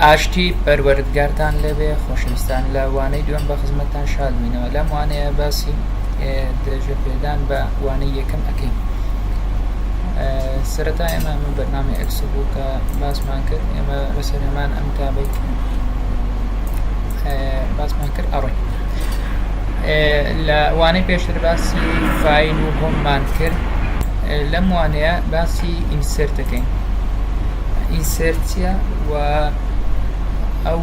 ئاشتی پەروەردگارتان لەبێ خۆشەویستان لە وانەی دوێن بە خزمەتتان شادبینەوە لەم وانەیە باسی درێژە پێدان بە وانەی یەکەم ئەەکەین. سەرەتا ئێمە من بەرنامەی ئەکس بوو کە باسمان کرد ئێمە لەسەر هەمان ئەم تابەت باسمان کرد ئەڕۆی لە وانەی پێشتر باسی فایل و هۆممان کرد. لەم وانەیە باسی ئینسێرتەکەین. ئینسێرتیە و ئەو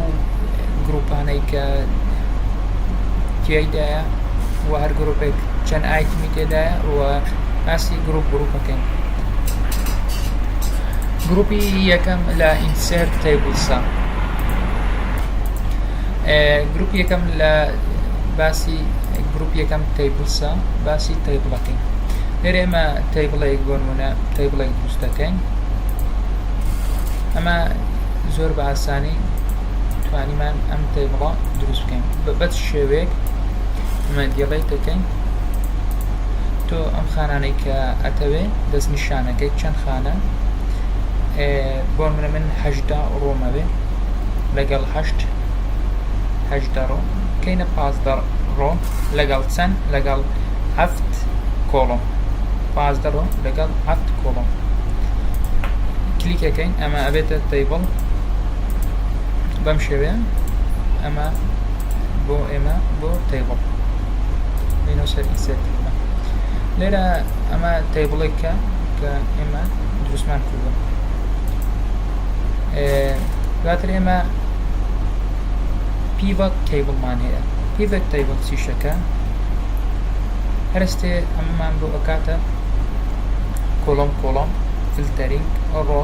گروپانەی کە تیایدایە و هەر گروپێک چەند ئایتمی تێدایە و باسی گروپەکەین. گروپی یەکەم لە ئینسێرت تیبڵسە. گروپ یەکەم لە باسی گروپ یەکەم تیبڵسە باسی تیبڵەکەین. لێرە ئێمە تیبڵێک بۆ نمونە تیبڵێک دروست دەکەین. ئەمە زۆر بە ئاسانی توانیمان ئەم تیبڵە دروست بکەین بە شێوەیەک. ئەمە دیڵێت دەکەین تۆ ئەم خانانەی کە ئەتەوێ دەست نیشانەکەی چەند خانە بۆ منە من 18 ڕۆمەوێ لەگەڵ 8 ڕۆ کەینە 15 ڕۆ لەگەڵ چەند لەگەڵ 7 کۆڵۆم 15 ڕۆ لەگەڵ 7 کۆڵۆم کلیکەکەین ئەمە ئەبێتە تیبڵ بەم شێوەیە. ئەمە بۆ ئێمە بۆ تیبڵ بینەوە سەر ئینسێرتەکە. لێرە ئەمە تیبڵێکە کە ئێمە دروستمان کردووە. دواتر ئێمە پیڤۆت تیبڵمان هەیە. پیڤۆت تیبڵ چیشەکە هەرستێ ئەمەمان بۆ ئەکاتە کۆڵۆم فلتەرینگ ڕۆ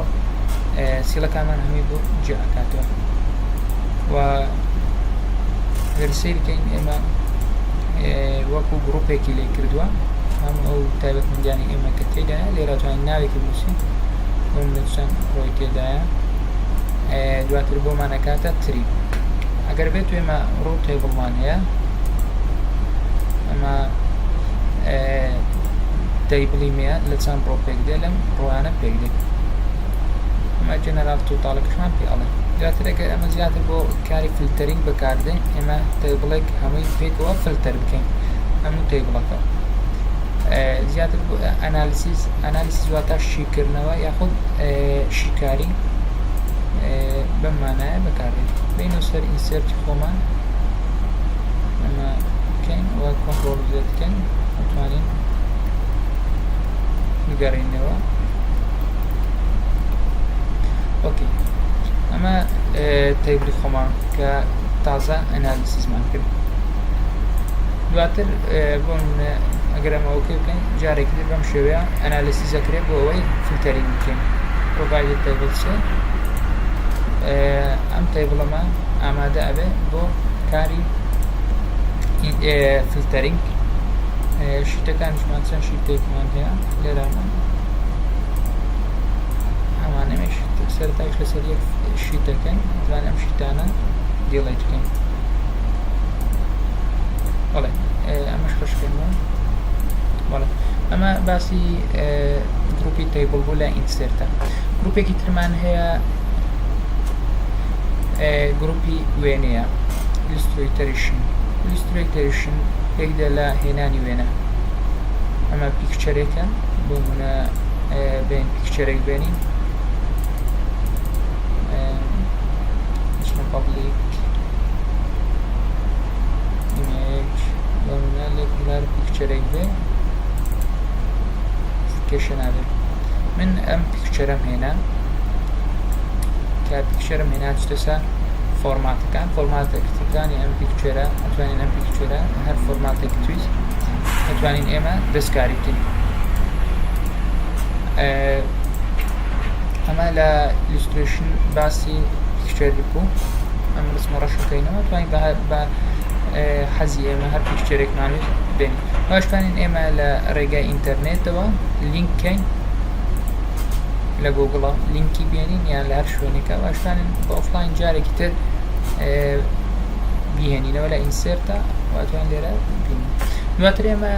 سیلەکانمان هەمی بۆ جێ ئەکاتەوە و هەرسەی بکەین ئێمە وەکو گروپێکی لێ کردووە هەم ئەو تایبەتمەندیانی ئێمە کە تێدایە لێرە توانین ناوێکی بنووسین بۆ چەند ڕۆی تێدایە. دواتر بۆمان ئەکاتە تری. ئەگەر بێت ئێمە ڕوو تیبڵمان هەیە ئەمە تیبڵی مەیە لە چەند ڕۆ پێک دێ لەم ڕۆیانە پێک دێت. ئەمە جەنەرال تۆتاڵەکەشمان پێ ئەڵێ. دواتر ئەگەر ئەمە زیاتر بۆ کاری فلتەرینگ بەکاردێن ئێمە تیبڵێک هەمووی پێکەوە فلتەر بکەین هەموو تیبڵەکە. زیاتر بۆ ئەنالیسیس واتە شیکردنەوە یاخود شیکاری بەم مانایە بەکاردێن. بینەوە سەر ئینسێرتی خۆمان ئەمە بکەین و کۆنتڕۆڵ زێ بکەین ئەتوانین بگەڕێنەوە. ئۆکێ ئەمە تیبڵی خۆمان کە تازە ئەنالیسیزمان کرد. دواتر بۆ ئەگەر ئەمە ئۆکێ بکەین جارێکی تر بەم شێوەیە ئەنالیسیزەکرێت بۆ ئەوەی فلتەرینگ بکەین. پرۆڤایدد تیبڵ چێ ئەم تیبڵەمە ئامادە ئەبێ بۆ کاری فلتەرینگ. شیتەکانیشمان چەند شیتێکمان هەیە لێرانە ئەمانەمێش سەرتایش لەسەر یەک شیتەکەین زانانی ئەم شیتانە دیڵێت بکەین. بەڵێ ئەمەش خۆشکەینەوە. بەڵێ ئەمە باسی گروپی تیبڵ بوو لە ئینسێرتە. گروپێکی ترمان هەیە گروپی وێنەیە ئیلوستریتۆریشن پێک دێ لە هێنانی وێنە. ئەمە پیکچەرێکە بۆ منە بین پیکچەرێک بێنین پابلیک ایمیج بۆ منە لێکولار پیکچەرێک بێ کێشە نابێت. من ئەم پیکچەرەم هێنا کە پیکچەرم هێنا چتەسە فۆرماتەکانی ئەم پیکچەرە ئەتوانین ئەم پیکچەرە هەر فۆرماتێکی تویست ئەتوانین ئێمە دەستکاری بکەین. ئەمە لە ئیلوستریشن باسی پیکچەر بوو. ئەم ڕسمە ڕەشەکەینەوە توانین بە حەزی ئێمە هەر پیکچەرێکمانوێت بێنین. باشتوانین ئێمە لە ڕێگای ئینتەرنێتەوە لینککەین لە گوگڵە لینکی بێنین یان لە هەر شوێنێکە باشتوانین بە ئۆفلاین جارێکی تر بیهێنینەوە لە ئینسێرتە واتوان لێرە بینین. دواتر ئێمە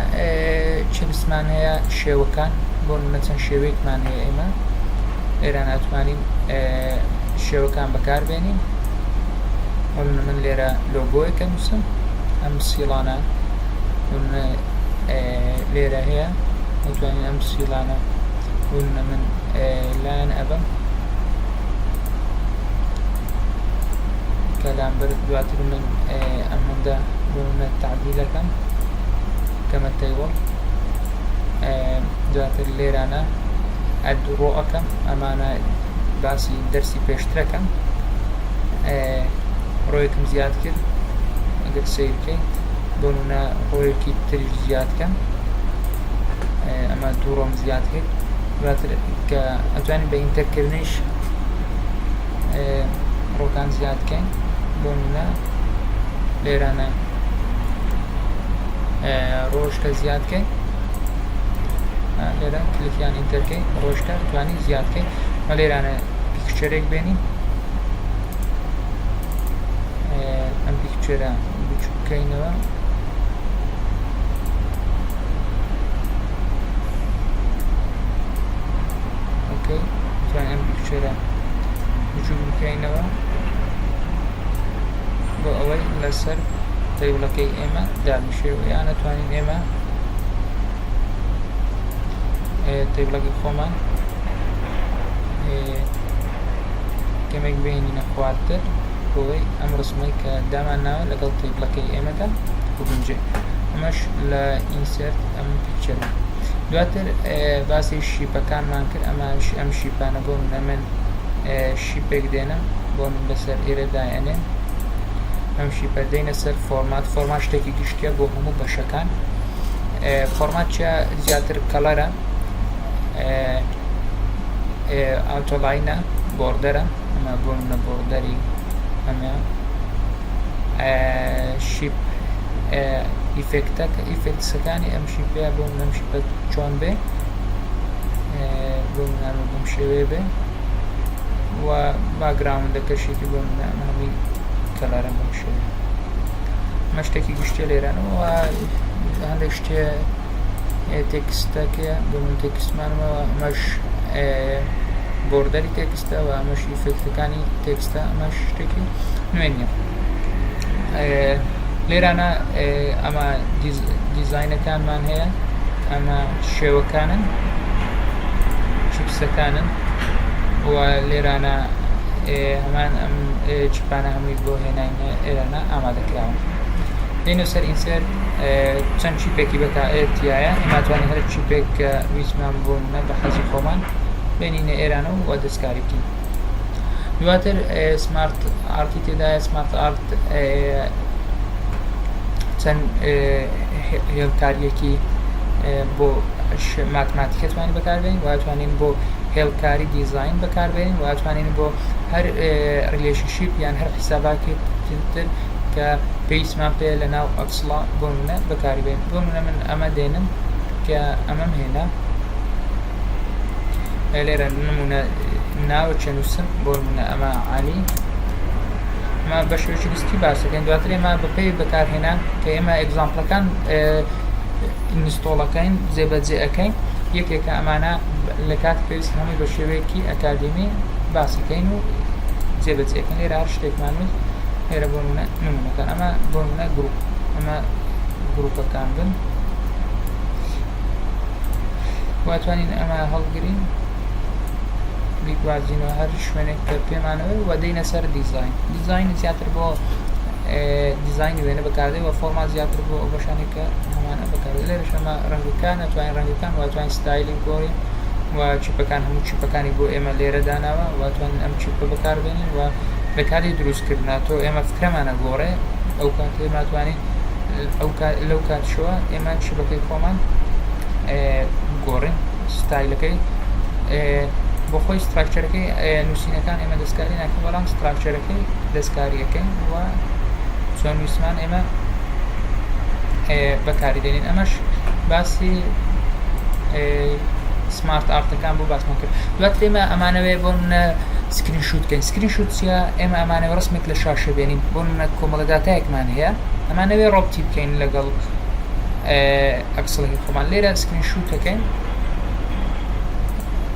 چپسمان هەیە شێوەکان بۆ منە چەند شێوەیەکمان هەیە ئێمە لێرە ناتوانین شێوەکان بەکاربێنین بۆنە من لێرە لۆگۆیەکە نووسم ئەم سیڵانە لێرە هەیە دەتوانین ئەم سیڵانە بۆنە من لایەن ئەبم کەلام بەر دواتر من ئەمەندە بۆنە تعدیلەکەم کەمە تەیوەڵ دواتر لێرانە ئەد ڕۆئەکەم ئەمانە باسی دەرسی پێشترەکەم ڕۆیەکم زیاد کرد ئەگەر سیر بکەین بۆ نمونە ڕۆیەکی تریش زیاد کەم ئەمە دوو ڕۆم زیاد کرد دواتر کە ئەتوانین بە ئینتەرکردنیش ڕۆکان زیاد بکەین بۆ نمونە لێرانە ڕۆژکە زیاد بکەین لێرە کلیکیان ئینتەرکەی ڕۆژکە توانی زیاد بکەین مە لێرانە پیکچەرێک بێنین ئەم پیکچەرە بچوو بکەینەوە ئۆکەی توانین ئەم پیکچەرە بچوو بکەینەوە بۆ ئەوەی لەسەر تەیبڵەکەی ئێمە دابنیشێت یان نەتوانین ئێمە تەیبڵەکەی خۆمان کەمێک بێنینە خواردتر بۆی ئەم ڕسمەی کە دامان ناوە لەگەڵ تەیبڵەکەی ئێمەدا ببنجێ ئەمەش لە ئینسێرت ئەم پیکچەرە دواتر باسی شیپەکانمان کرد ئەم شیپانە بۆ منە من شیپێک دێنم بۆ من بەسەر ئێرە دایەنێن ئەم شیپە دەینە سەر فۆرمات شتێکی گشتیە بۆ هەموو بەشەکان فۆرمات چیە زیاتر کەڵەرە ئاوتۆلاینە بۆردەرە ئەمە بۆ منە بۆردەری ئەمە شیپ ئیفێکتسەکانی ئەم شیپەیە بۆ من ئەم شیپە چۆن بێ بۆ منانە بەم شێوێ بێ و باگراوندەکەشێکی بۆ منە هەمی کەلارە بەم شێوێ ئەمە شتێکی گشتیە لێرانەوە هەندێک شتێ تێکستەکە بۆ من تێکستمانەوە ئەمەش بۆردەری تێکستە و ئەمەش ئیفێکتەکانی تێکستە ئەمەش شتێکی نوێ نییە لێرانە ئەمە دیزاینەکانمان هەیە ئەمە شێوەکانن چیپسەکانن و لێرانە هەمان ئەم چیپانە هەمووی بۆ هێناینە ئێرانە ئامادەکراون دێنە سەر ئینسەر چەند چیپێکی بەکارەتیایە ئێماتوانین هەر چیپێک کە ویسمان بۆ منە بە حەزی خۆمان بێنینە ئێرانە و دەستکاری بکەین دواتر سمارت ئارتی تێدایە سمارت ئارت چەند هێڵکاریەکی بۆ ماتماتیکە توانین بەکاربێنین و توانین بۆ هێڵکاری دیزاین بەکاربێنین و توانین بۆ هەر ریلیشنشیپ یان هەر حیساباتی تر کە پێویستمان پێ لە ناو ئەکسڵا بۆ منە بەکاربێن بۆ منە من ئەمە دێنم کە ئەمەم هێنا لێرە نمونە ناوە چە نووسم بۆ منە ئەمە عالی ئەمە بە شێوەیەکی گشتی باسەکەین دواتر ئێمە بەپێی بەکارهێنان کە ئێمە ئێگزامپڵەکان ئینستۆڵەکەین جێبەجێ ئەەکەین یەکێکە ئەمانە لە کات پێویست هەمووی بە شێوەیەکی ئەکادمی باسەکەین و جێبەجێەکەن لێرە هەر شتێکمان وت لێرە بۆ منە نمونەکان ئەمە بۆ منە گروپ ئەمە گروپەکان بن واتوانین ئەمە هەڵگرین بیگوازینەوە هەر شوێنێک کە پێمانەوەی و دەینە سەر دیزاین زیاتر بۆ دیزاینی وێنە بەکاردێ و فۆرمات زیاتر بۆ ئەو بەشانێک کە هەمانە بەکاردێ لێرەش ئەمە ڕەنگەکان ئەتوانین ڕەنگەکان واتوانین ستایلی گۆڕین و چیپەکان هەموو چیپەکانی بۆ ئێمە لێرە داناوە واتوانین ئەم چیپە بەکاربێنین و لە کاتی دروستکردنا تۆ ئێمە فکرەمانە گۆڕێ ئەو کات ئێمە توانین لەو کاتشەوە ئێمە چیپەکەی خۆمان گۆڕین ستایلەکەی بۆ خۆی ستراکچەرەکەی نووسینەکان ئێمە دەستکاری ناکەین بەڵام ستراکچەرەکەی دەستکاریەکەین و چۆن ویسمان ئێمە بەکاری دێنین ئەمەش باسی سمارت ئارتەکان بۆ باسمان کرد دواتر ئێمە ئەمانەوێ بۆ منە سکرین شوتکەین سکرین شوت چیە ئێمە ئەمانەوە ڕسمێک لە شاشە بێنین بۆ منە کۆمەڵە داتایەکمان هەیە ئەمانەوێ ڕۆبتی بکەین لەگەڵ ئەکسڵی خۆمان لێرە سکرین شوتەکەین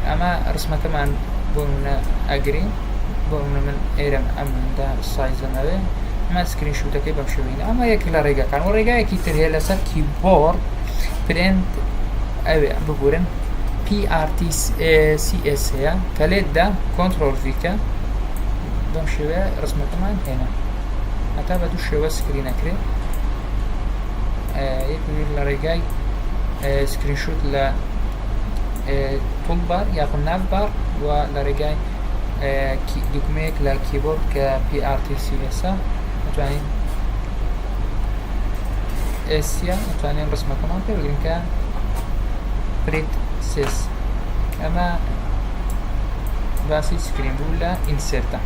ئەمە ڕسمەکەمان بۆ منە ئەگرین بۆ منە من ئێرەم ئەمدا سایزەمەوێ ئەمە سکرین شوتەکەی بەم شێوەیە. ئەمە یەک لە ڕێگەکان و ڕێگایەکی تر هەیە لەسەر کیبۆرد پرنت ئەوێ ببورن PRTCS هەیە کە لێتدا کۆنتڕۆل ڤیکە بەم شێوەیە ڕسمەکەمان هێنا هەتا بە دوو شێوە سکرینەکرێت. یەک لە ڕێگای سکرینشوت لە تولبار یاخود ناڤبار و لە ڕێگای دوکمەیەک لە کیبۆرد کە PRTCS ئەتوانین ئێسیا ئەتوانین ڕسمەکەمان پێ بگرین کە پرێت سێس. ئەمە باسی سکرین بوو لە ئینسێرتە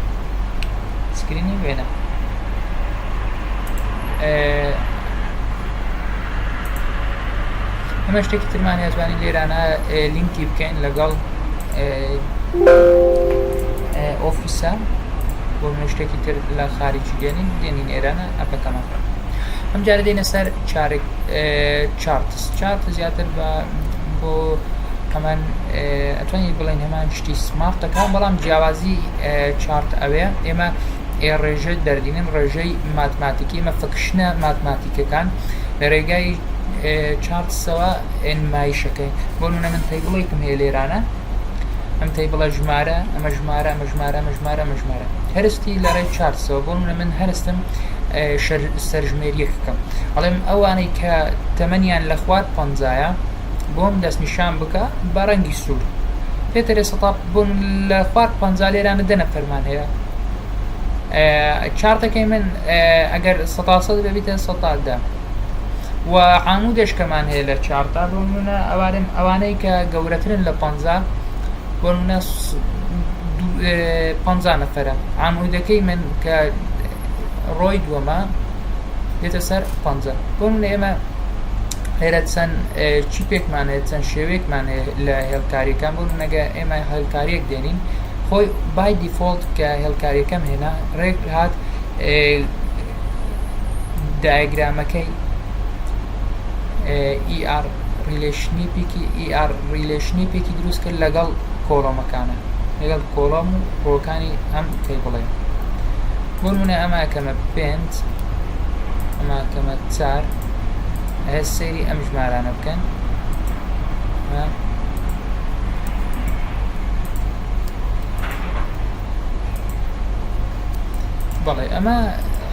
سکرینی وێنە. ئەمە شتێکی ترمان هێزوانی لێرانە لینکی بکەین لەگەڵ ئۆفیسە بۆ شتێکی تر لە خارجی دێنین ئێرانە ئەپەکەمان. ئەم جارە دێنە سەر چارت زیاتر بۆ هەمان ئەتوانین بڵێن هەمان شتی سمارتەکان بەڵام جیاوازی چارت ئەوەیە ئێمە ڕێژە دەردینن ڕێژەی ماتماتیکی ئمە فکشنە ماتماتیکەکان لە ڕێگای چارتسەوە ئێنمایشەکەی بۆ نمونە من تەیبڵێکم هەیە لێرانە ئەم تەیبڵە ژمارە ئەمە ژمارە ئەمە ژمارە ئەمە ژمارە ئەمە ژمارە هەرستی لە ڕێی چارتسەوە بۆ نمونە من هەرستم سەرژمێریەک بکەم ئەڵێم ئەوانەی کە تەمەنیان لە خوارد 50ە بۆم دەستنیشان بکە بە ڕەنگی سوور پێتەرێ سەتاب بوون لە خوارد 50 لێرانە دەنە فەرمان هەیە چارتەکەی من ئەگەر 100 ببیتە 100دا و عامودێشکەمان هەیە لە چارتا بۆ نمونە ئەوانەی کە گەورەترن لە 50 بۆ نمونە 50 نەفەرە عامودەکەی من کە ڕۆی دووەمە دێتە سەر 50 بۆ نمونە ئێمە لێرە چەند چیپێکمان هەیە چەند شێوەیەکمان هەیە لە هێڵکاریەکان بۆ نمونەگە ئێمە هێڵکاریەک دێنین خۆی بای دیفۆڵت کە هێڵکاریەکەم هێنا ڕێک هات دایگرامەکەی ER ریلێشنیپێکی دروست کرد لەگەڵ کۆڵۆمەکانە لەگەڵ کۆڵۆم و ڕۆکانی ئەم تەیبڵێ بۆ نمونە ئەماکەمە 5 ئەماکەمە 4 هەیە سەیری ئەم ژمارانە بکەن بەڵێ ئەمە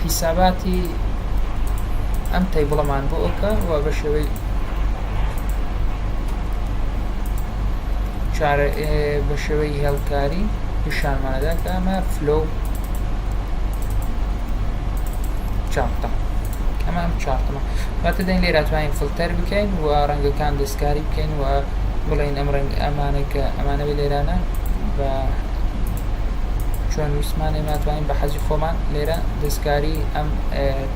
حیساباتی ئەم تەیبڵەمان بۆ ئۆکە و بە شێوەی بە شێوەی هێڵکاری پیشانمانەدا کە ئەمە فلۆ چارتە ئەمە ئەم چارتەمە واتە دەین لێرە توانین فڵتەر بکەین و ڕەنگەکان دەستکاری بکەین و بڵین ئەم ڕەنگ ئەمانە کە ئەمانە بێ لێرانە بە چۆن ویسمانێ ماتوانین بە حەزی خۆمان لێرە دەستکاری ئەم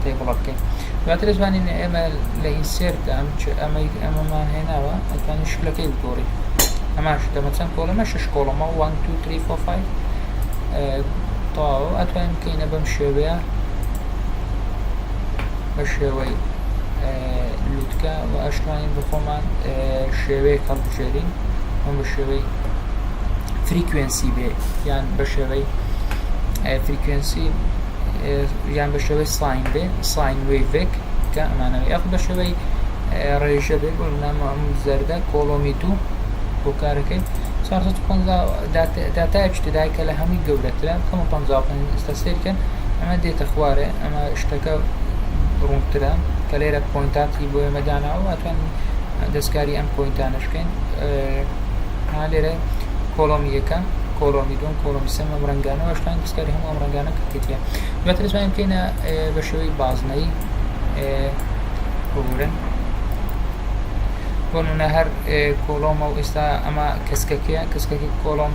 تەیبڵە بکەین دواتر دەتوانین ئێمە لە ئینسێرتە ئەمەمان هێناوە ئەتوانین شکلەکەی بگۆڕین ئەمان شتەمە چەند کۆڵەمە 6 کۆڵەمە 1 2 3 4 5 تەواو ئەتوانین بکەینە بەم شێوەیە بە شێوەی لووتکە و ئەشتوانین بخۆمان شێوەیە هەڵبژێرین ئەم بە شێوەی فریکوێنسی بێ یان بە شێوەی فریکوێنسی یان بە شێوەی ساین بێ ساین وێڤێک کە ئەمانەوە یاخود بە شێوەی ڕێژە بێ بۆ نامە ئەم زەردە کۆڵۆمی 2 بۆ کارەکەی 450 داتایەک تدای کە لە هەمووی گەورەترە کەمە 55 ئێستا سیرکەن ئەمە دێتە خوارێ ئەمە شتەکە ڕوونترە کە لێرە پۆینتاتی بۆ ئێمە داناوە ئەتوانین دەستکاری ئەم پۆینتانەشکەین لێرە کۆڵۆمی یەکەم کۆڵۆمی دوم کۆڵۆمی سێم ئەم ڕەنگانەوە شتان دەستکاری هەموو ئەم ڕەنگانە کردیە دواتر دەتوانین بکەینە بە شێوەی بازنەی ببورن بۆ نمونە هەر کۆڵۆمە و ئێستا ئەمە کەسکەکەیە کەسکەکەی کۆڵۆم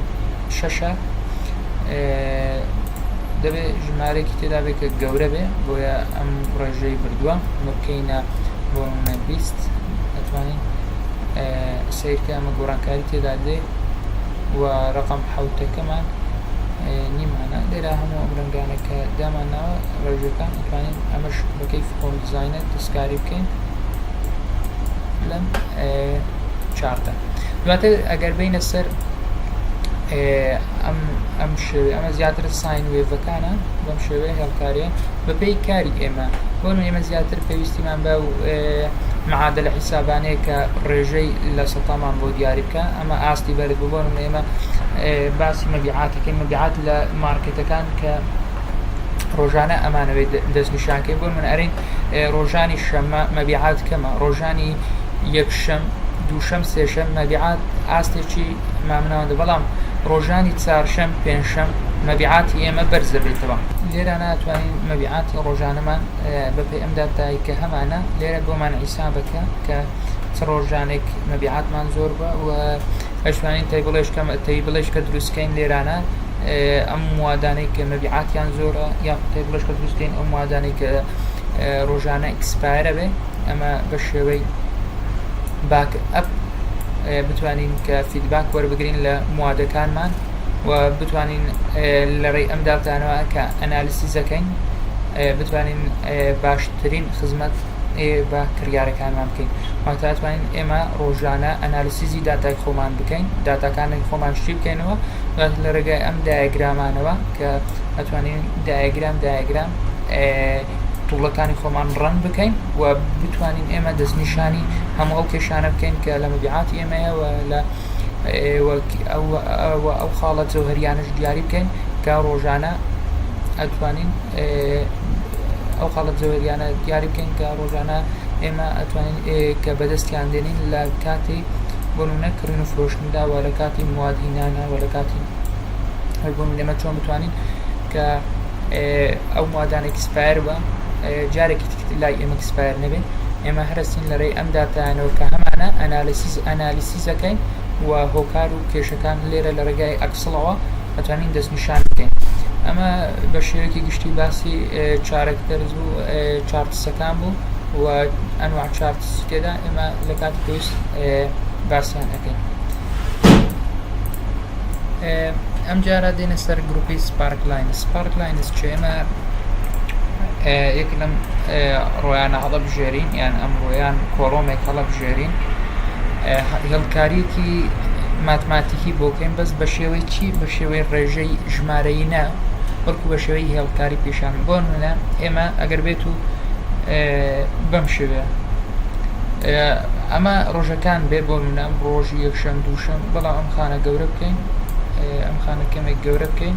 6 دەبێت ژمارەیەکی تێدا بێت کە گەورە بێ بۆیە ئەم ڕێژەی بردووە ئەمە بکەینە بۆ نمونە 20 ئەتوانین سیرکە ئەمە گۆڕانکاری تێدا دێ و ڕقم حوتەکەمان نیمانە لێرە هەموو ئەم ڕەنگانە کە دامانناوە ڕێژەکان ئەتوانین ئەمەش بەکەی فۆن دیزاینە دەستکاری بکەین لەم چارتە دواتر ئەگەر بینە سەر ئەم شێوێ ئەمە زیاتر ساین وێڤەکانە بەم شێوەیە هێڵکاریە بەپێی کاری ئێمە بۆ ئێمە زیاتر پێویستیمان بە معادلە حیسابانەیە کە ڕێژەی لە سەتامان بۆ دیاری بکە ئەمە ئاستی بەرد بۆ ئێمە باسی مەبیعاتەکەی مەبیعات لە مارکێتەکان کە ڕۆژانە ئەمانەوێت دەستنیشانکەی بۆ من ئەرین ڕۆژانی شەممە مەبیعات کەمە ڕۆژانی یەکشەم دووشەم سێشەم مەبیعات ئاستێکی مامناوەندە بەڵام ڕۆژانی چارشەم پێنجشەم مەبیعاتی ئێمە بەرز دەبێتەوە لێرە ناتوانین مەبیعاتی ڕۆژانەمان بەپێی ئەم داتایی کە هەمانە لێرە بۆمان حیسابەکە کە چ ڕۆژانێک مەبیعاتمان زۆر بە و ئەشوانین تەی بڵێش کە دروستکەین لێرانە ئەم وادانەی کە مەبیعاتیان زۆرە یا تەی بڵێش کە دروستکەین ئەم وادانەی کە ڕۆژانە ئەکسپایرە بێ ئەمە بە شێوەی باک ئەپ بتوانین کە فیدباک وەربگرین لە موادەکانمان و بتوانین لەڕێی ئەم داتانەوە کە ئەنالیسیزەکەین بتوانین باشترین خزمەت بە کڕیارەکانمان بکەین واتاتوانین ئێمە ڕۆژانە ئەنالیسیزی داتای خۆمان بکەین داتاکانی خۆمان شتی بکەینەوە لە ڕێگای ئەم دایەگرامانەوە کە ئەتوانین دایەگرام توڵەکانی خۆمان ڕەن بکەین و بتوانین ئێمە دەستنیشانی هەموو ئەو کێشانە بکەین کە لە مەبیعاتی ئێمەیە لە ئەو خاڵە جەوهەریانەش دیاری بکەین کە ڕۆژانە ئەتوانین ئەو خاڵە جەوهەریانە دیاری بکەین کە ڕۆژانە ئێمە ئەتوانین کە بەدەستیان دێنین لە کاتی بۆ نمونە کڕین و فرۆشتندا و لە کاتی موادهینانە و لە کاتی هەربوون لێمە چۆن بتوانین کە ئەو موادانە ئەکسپایر بە جارێکی لای ئێمە ئەکسپایر نەبێت ئێمە هەرستین لەڕێی ئەم داتانەوە کە هەمانە ئەنالیسیزەکەین و هۆکار و کێشەکان لێرە لە ڕێگای ئەکسڵەوە ئەتوانین دەستنیشان بکەین ئەمە بە شێوەیەکی گشتی باسی چارەکتەرز و چارتسەکان بوو و ئەنواع چارتسکێدا ئێمە لە کاتی پێویست باسییان ئەەکەین ئەم جارە دێنە سەر گروپی سپارکلاینس چ ئێمە یەک لەم ڕۆیانە هەڵە بژێرین یان ئەم ڕۆیان کۆڵۆمێک هەڵە بژێرین هێڵکاریەکی ماتماتیکی بۆکەین بەس بە شێوەی چی بە شێوەی ڕێژەی ژمارەی نە بەڵکو بە شێوەی هێڵکاری پیشان بۆ نمونە ئێمە ئەگەر بێت و بەم شێوەیە ئەمە ڕۆژەکان بێ بۆ نمونە ڕۆژی یەکشەم دووشەم بەڵام ئەم خانە گەورە بکەین ئەم خانە کەمێک گەورە بکەین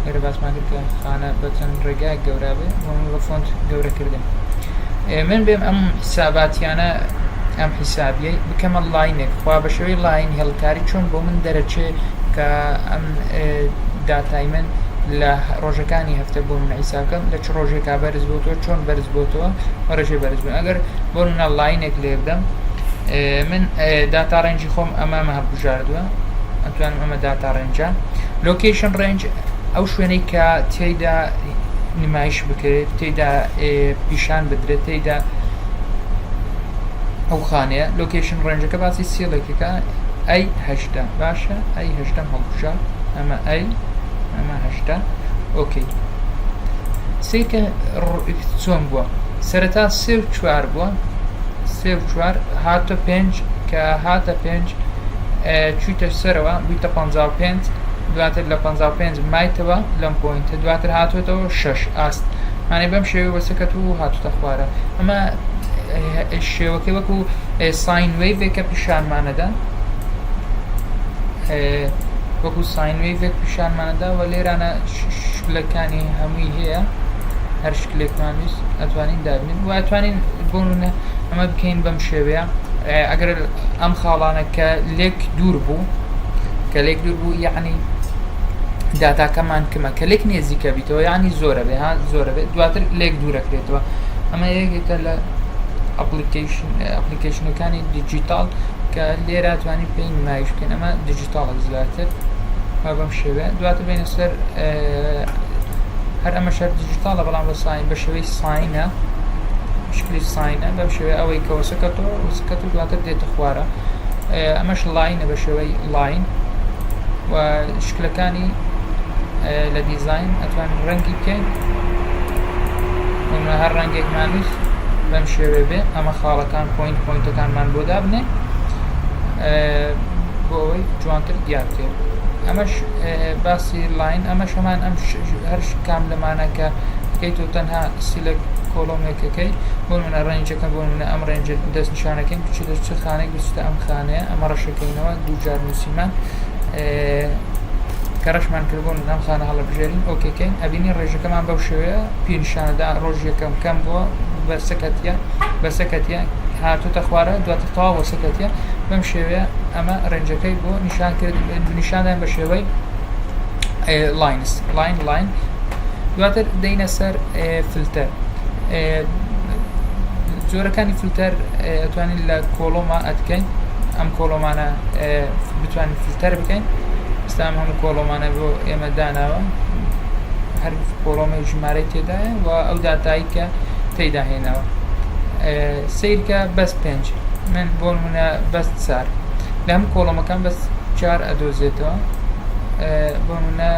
لێرە باسمان کرد کە خانە بە چەند ڕێگای گەورە بێ بە فۆنت گەورەکردن من بێم ئەم حساباتیانە ئەم حیسابیە بکەمە لاینێک خوا بە شێوەی لاین هێڵکاری چۆن بۆ من دەرەچێ کە ئەم داتای من لە ڕۆژەکانی هەفتە بۆ من حیسابکەم لە چ ڕۆژێکا بەرز بۆتەوە چۆن بەرز بۆتەوە ڕێژەی بەرز بوون ئەگەر بۆ منە لاینێک لێ بدەم من داتا ڕێنجی خۆم ئەمامە هەڵبژاردووە ئەتوانم ئەمە داتا ڕێنجە لۆکیشن ڕێنج ئەو شوێنەی کە تێیدا نمایش بکرێت تێیدا پیشان بدرێت تێیدا ئەو خانەیە لۆکیشن ڕێنجەکە باسی سێڵێکەکە ئەی هەشتا باشە ئەی هەشتم هەڵبژار ئەمە ئەمە هەشتا ئۆکەی سێکە چۆن بووە سەرەتا 3 و 4 بووە 3 و 4 هاتە 5 کە هاتە 5 چوویتە سەرەوە بوویتە 55 دواتر لە 55 مایتەوە لەم پۆینتە دواتر هاتوێتەوە 6 ئاست مانێ بەم شێوە وەسەکەت و هاتوتە خوارە ئەمە شێوەکەی وەکو ساین وەیڤێکە پیشانمانەدا وەکو ساین وەیڤێک پیشانمانەدا و لێرانە شکلەکانی هەمووی هەیە هەر شکلێکمان ویست ئەتوانین دابنین و ئەتوانین بۆنە ئەمە بکەین بەم شێوەیە ئەگەر ئەم خاڵانە کە لێک دوور بوو یعنی داتاکەمان کەمە کە لێک نێزیکە بیتەوە یعنی زۆرە بێ زۆرە بێت دواتر لێک دوورەکرێتەوە ئەمە یەکێکە لە ئەپلیکیشنەکانی دیجیتال کە لێرە توانی پێی نمایش بکەین ئەمە دیجیتالە زیاتر بەم شێوە دواتر بینە سەر هەر ئەمە شەر دیجیتالە بەڵام بە ساین بە شێوەی ساینە شکلی ساینە بەم شێوەیە ئەوەی کە وەسەکەتەوە وەسەکەت و دواتر دێتە خوارە ئەمەش لاینە بە شێوەی لاین و شکلەکانی لە دیزاین ئەتوانین ڕەنگی بکەین هەر ڕەنگێکمان ویست بەم شێوێ بێ ئەمە خاڵەکان پۆینتەکانمان بۆ دابنێ بۆ ئەوەی جوانتر دیار بکەین ئەمەش باسی لاین ئەمەش هەمان ئەم هەرش کام لەمانەکە بکەیت و تەنها سیلەک کۆڵۆمێکەکەی بۆ منە ڕێنجەکە بۆ منە ئەم ڕێنجە دەست نیشانەکەین بچێتە چ خانێک بچێتە ئەم خانەیە ئەمە ڕەشەکەینەوە دوو جار نووسیمان کە ڕەشمان کردبوون ئەم خانە هەڵەبژێرین ئۆکێکەین ئەبینی ڕێژەکەمان بەو شێوەیە پێنیشانەدا ڕۆژ یەکەم کەم بووە بەسەکەتیە هاتوتە خوارە دواتر تەواو وەسەکەتیە بەم شێوەیە ئەمە ڕێنجەکەی بۆ نیشان کرد نیشاندان بە شێوەی لاین دواتر دەینە سەر فلتەر جۆرەکانی فلتەر ئەتوانین لە کۆڵۆما ئەتکەین ئەم کۆڵۆمانە بتوانین فلتەر بکەین ئێستا هەموو کۆڵۆمانە بۆ ئێمە داناوە هەر کۆڵۆمەی ژمارەی تێدایە و ئەو داتایی کە تێیدا هێنەوە سیرکە بەس 5 من بۆ نمونە بەس 4 لە هەموو کۆڵۆمەکان بەس 4 ئەدۆزێتەوە بۆ نمونە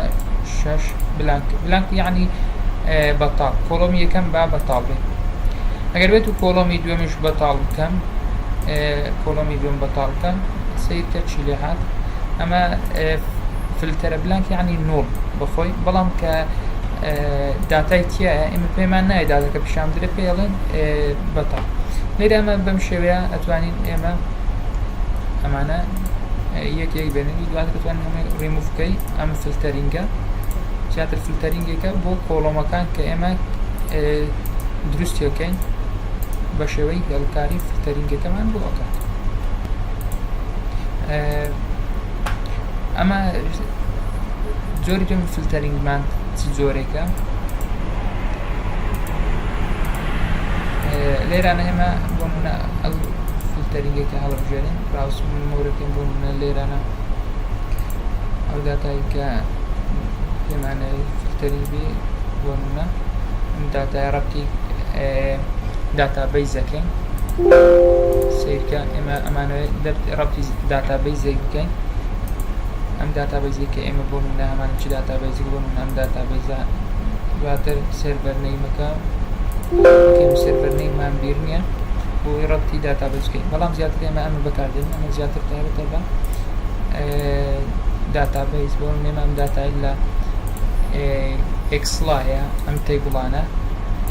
6 بلانک یعنی بەتاڵ کۆڵۆمی یەکەم با بەتاڵ بێت ئەگەر بێت و کۆڵۆمی دووەمیش بەتاڵ بکەم کۆڵۆمی دووەم بەتاڵ بکەم سیرکە چی لێ هات ئەمە فلتەرە بلانک یعنی نۆڵ بەخۆی بەڵام کە داتای تایە ئێمە پێمان نایە داتەکە پیشان بدرێت پێڵێن بەتاڵ لێرە ئەمە بەم شێوەیە ئەتوانین ئێمە ئەمانە یەک بێنەوی دواتر دەتوانین هەمووی ڕیموڤ بکەی ئەم فلتەرینگە زیاتر فلتەرینگێکە بۆ کۆڵۆمەکان کە ئێمە دروستیەکەین بە شێوەی هێڵکاری فلتەرینگەکەمان بۆ ئەکات ئەمە جۆری دوم فلتەرینگمان چ جۆرێکە لێرانە ئێمە بۆ منە ئەو فلتەرینگێکە هەڵبژێرین ڕاوسمۆرەکەین بۆ منە لێرانە ئەو داتایی کە پێمانەوەی فلتەرینگ بێ بۆ منە داتای ڕەبتی داتابەیزەکەین سیرکە ئێمە ئەمانەوەی ڕەبتی داتابەیزێک بکەین ئەم داتابەیزی کە ئێمە بۆ منە هەمان چی داتابەیزی بۆ من ئەم داتابەیزە دواتر سێرڤەرنەیمەکە سێرڤەرنەیمان بیر نییە بۆی ڕەبتی داتابەیز بکەین بەڵام زیاتر ئێمە ئەمە بەکاردێن ئەمە زیاتر تایبەتە بە داتابەیز بۆ نێمە ئەم داتای لە ئێکسڵایە ئەم تەیبڵانە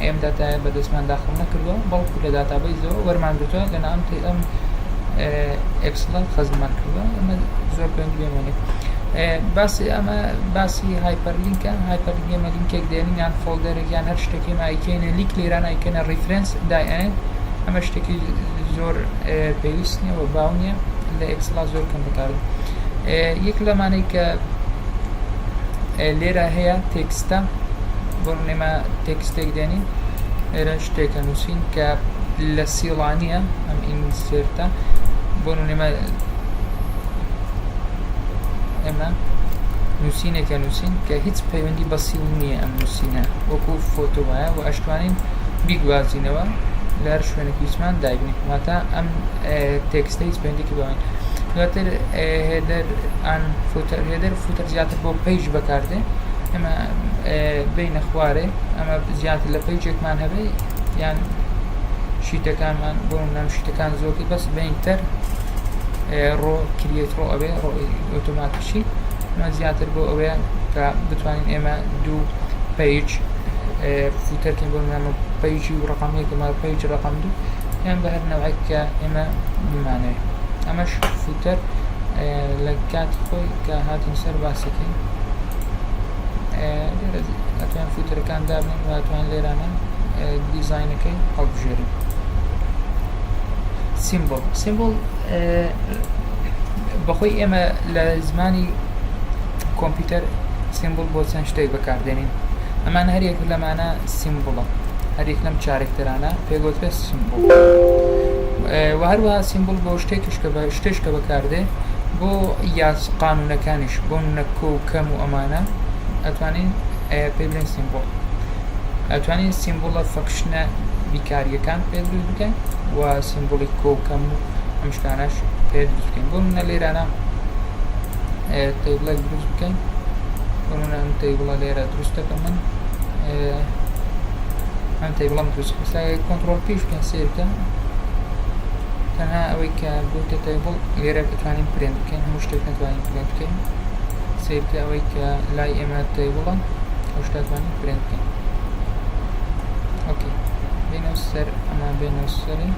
ئێم داتایە بەدەستمان داخڵ نەکردووە بەڵکو لە داتابەیزەوە وەرمان گرتووە لەناو ئەم ئێکسڵە خەزممان کردووە ئەمە زۆر پێنج بێمێنێت باسی ئەمە باسی هایپەرلینکە هایپەرلینک ئێمە لینکێک دێنین یان فۆڵدەرێک یان هەر شتێکی ئایکەینە لیک لێران ئایکەنە ڕیفرەنس دایەنێت ئەمە شتێکی زۆر پێویست نییە و باو نییە لە ئێکسڵا زۆر کەم بەکارێت یەک لەمانەی کە لێرە هەیە تێکستە بۆ نێمە تێکستێک دێنین لێرە شتێکە نووسین کە لە سیڵانیە ئەم ئینسێرتە بۆ نێمە ئێمە نووسینێکە نووسین کە هیچ پەیوەندی بە سیڵ نییە ئەم نووسینە وەکو فۆتۆ وایە و ئەشتوانین بیگوازینەوە لە هەر شوێنێکی ویسمان دایبنین واتە ئەم تێکستە هیچ پەیوەندێکی بەوەین دواتر هێدەر ئان هێدەر فوتەر زیاتر بۆ پەیج بەکاردێ ئەمە بینە خوارێ ئەمە زیاتر لە پەیجێکمان هەبێ یان شیتەکانمان بۆ نام شیتەکان زۆرکی بەس بینتر ڕۆ کریێت ڕۆ ئەوێ ڕۆ ئۆتۆماتیشی ئەمە زیاتر بۆ ئەوەیە کە بتوانین ئێمە دوو پەیج فوتەرکەین بۆ نامە پەیجی و ڕقەمێکمە پەیج ڕقەم دوو یان بە هەر نەوەیەک کە ئێمە بمانەوێت ئەمەش فوتەر لە کاتی خۆی کە هاتین سەر باسەکەین ئەتوان فوتەرەکان دابنین و ئەتوان لێرانە دیزاینەکەی هەڵبژێرین سیمبڵ بەخۆی ئێمە لە زمانی کۆمپیوتەر سیمبڵ بۆ چەند شتێک بەکاردێنین ئەمان هەرێک لەمانە سیمبڵە هەرێک لەم چارێکتەرانە پێگوترێ سیمبڵ و هەروەها سیمبڵ بۆ شتێشکە بەکاردێ بۆ یاس قانونەکانیش بۆ نەکۆ و کەم و ئەمانە ئەتوانین پێ بڵێن سیمبڵ ئەتوانین سیمبڵە فەکشنە بیکاریەکان پێ دروست بکەین و سیمبڵی کۆ و کەم و ئەم شتانەش پێ دروست بکەین بۆ منە لێرانە تەیبڵێک دروست بکەین بۆ منە ئەم تەیبڵە لێرە دروستەکە من ئەم تەیبڵەم دروست کۆنتڕۆڵ پێش بکەین سێرکە تەنها ئەوەی کە بۆتە تەیبڵ لێرە بتوانین پرێن بکەین هەموو شتێک نەتوانین پرێن بکەین سیرکە ئەوەی کە لای ئێمە تێبڵن ئەو شتاتوانین پرینت بکەین. ئۆکێ بێنەوە سەر ئەمە بێنەوە سەری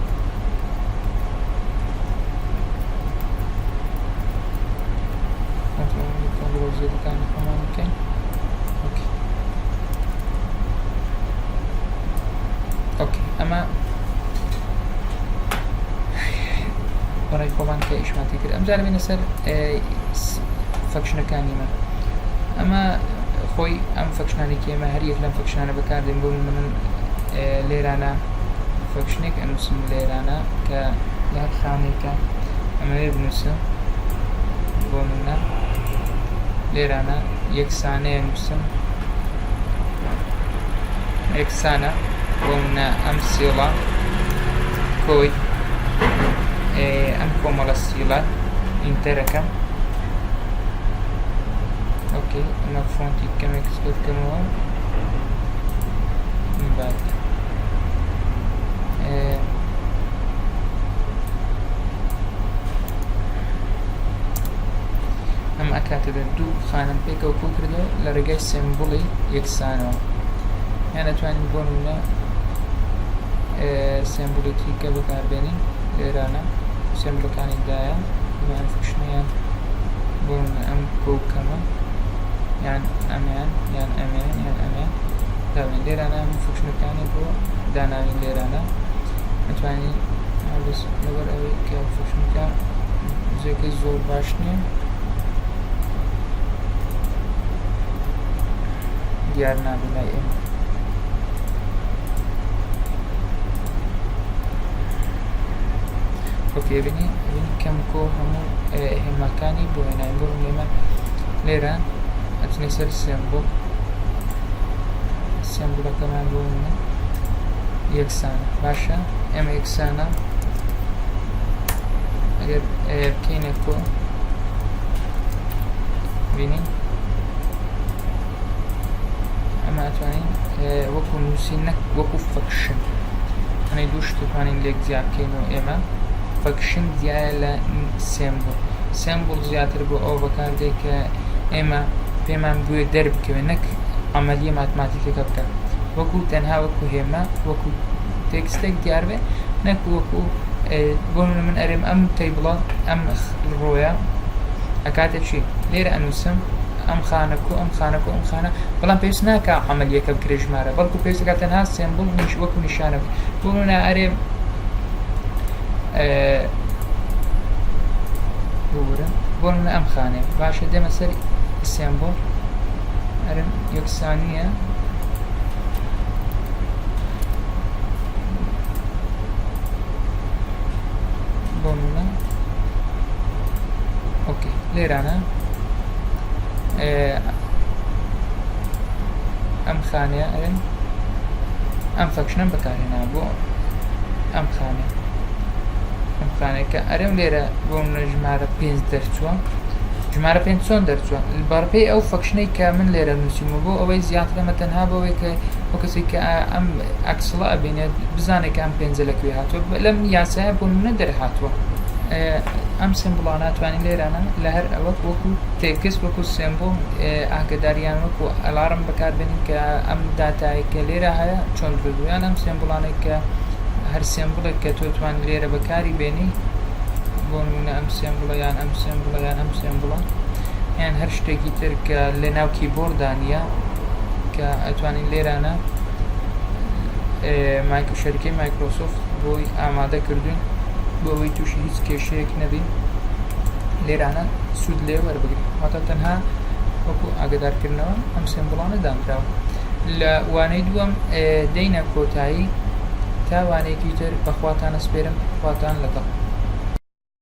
زیێدەکانی خۆمان بکەین. ئۆکێ ئەمە بەڕێی خۆمان کە ئیشماتی کرد. ئەمجار بێنە سەر فەکشنەکانی من. ئەمە خۆی ئەم فەکشنانێکی ئێمە هەر یەک لەم فەکشنانە بەکاردێن بۆ من لێرانە فەکشنێک ئەنووسم لێرانە کە لە هەر خانێکە ئەمەوێ بنووسم بۆ منە لێرانە یەکسانەیە نووسم یەکسانە بۆ منە ئەم سیڵە کۆی ئەم کۆمەڵە سیڵە ئینتەرەکەم. ئۆکێ ئەمە فۆنتی کەمێک کچ بکەمەوە باشە. ئەم ئەکاتە دوو خانم پێکەوە کۆ کردەوە لە ڕێگای سێمبڵی یەکسانەوە، یان ئەتوانین بۆ نمونە سێمبڵێکی کە بەکاربێنین لێرانە سێمبڵەکانی دایە یان فکشنیان بۆ ئەم کۆکەمە یان ئەمیان یان ئەمیان یان ئەمیان داوین لێرانە ئەم فکشنەکانی بۆ داناوین لێرانە ئەتوانین لەبەر ئەوەی کە فکشنەکە جێگەی زۆر باش نییە دیار نابێت لای ئێمە. ئۆکێ بینی کەم کۆ هەموو هێماکانی بۆ هێناین بۆ ئێمە لێرە ئەچنەی سەر سێمبڵەکەمان بۆ منە یەکسانە. باشە ئێمە یەکسانە ئەگەر بکەینە کۆ بینین ئەمە ئەتوانین وەکو نووسین نەک وەکو فەکشن ئەنەی دوو شت توانین لێک زیاد بکەینەوە. ئێمە فەکشن زیایە لە سێمبڵ زیاتر بۆ ئەو بەکاردێ کە ئێمە پێمان بوێ دەربکەوێت نەک ئەمەلیە ماتماتیکەکە بکەن وەکو تەنها وەکو هێمە وەکو تێکستێک دیار بێ نەک وەکو بۆ من ئەرێم ئەم تەیبڵە ئەم ڕۆیە ئەکاتە چی لێرە ئەنووسم ئەم خانەکو ئەم خانەکو ئەم خانە بەڵام پێویست ناکە عەمەلیەکە بکرێ ژمارە بەڵکو پێویستەکە تەنها سێمبڵ وەکو نیشانە بۆ منە ئەرێم بۆ منە ئەم خانێ باشە دێمە سەر سێمبڵ ئەرێم یەکسانیە بۆ منە ئۆکێ لێرانە ئەم خانەیە ئەرێن ئەم فەکشنم بەکارهێنا بۆ ئەم خانێکە ئەرێم لێرە بۆ منە ژمارە 5 دەرچووە ژمارە 5 چۆن دەرچووە بەڕپێی ئەو فەکشنەی کە من لێرە نووسیمەوە بۆ ئەوەی زیاتر ئەمە تەنها بەوەی کە بۆ کەسی کە ئەم ئەکسڵە ئەبینێت بزانێت کە ئەم 5 لەکوێ هاتووە لەم یاسایە بۆ منە دەرهاتووە. ئەم سێمبڵانە ناتوانین لێرانە لە هەر ئەوەک وەکو تێکست وەکو سێمبڵ ئاگداریان وەکو ئەلارم بەکاربێنین کە ئەم داتایەکە لێرە هەیە چۆن درویان ئەم سێمبڵانێک کە هەر سێمبڵێک کە تۆ توانین لێرە بەکاری بێنی بۆ نمونە ئەم سێمبڵە یان ئەم سێمبڵە یان ئەم سێمبڵە یان هەر شتێکی تر کە لە ناو کیبۆردانیە کە ئەتوانین لێرانە شەریکەی مایکرۆسۆفت بۆی ئامادە کردوین بۆ ئەوەی تووشی هیچ کێشەیەک نەبین لێرانە سوود لێ وەربگرین واتە تەنها وەکو ئاگدارکردنەوە ئەم سێمبڵانە دانراوە. لە وانەی دووەم دەینە کۆتایی تا وانەیەکی تر بەخواتان ئەسپێرم خواتان لەگەڵ.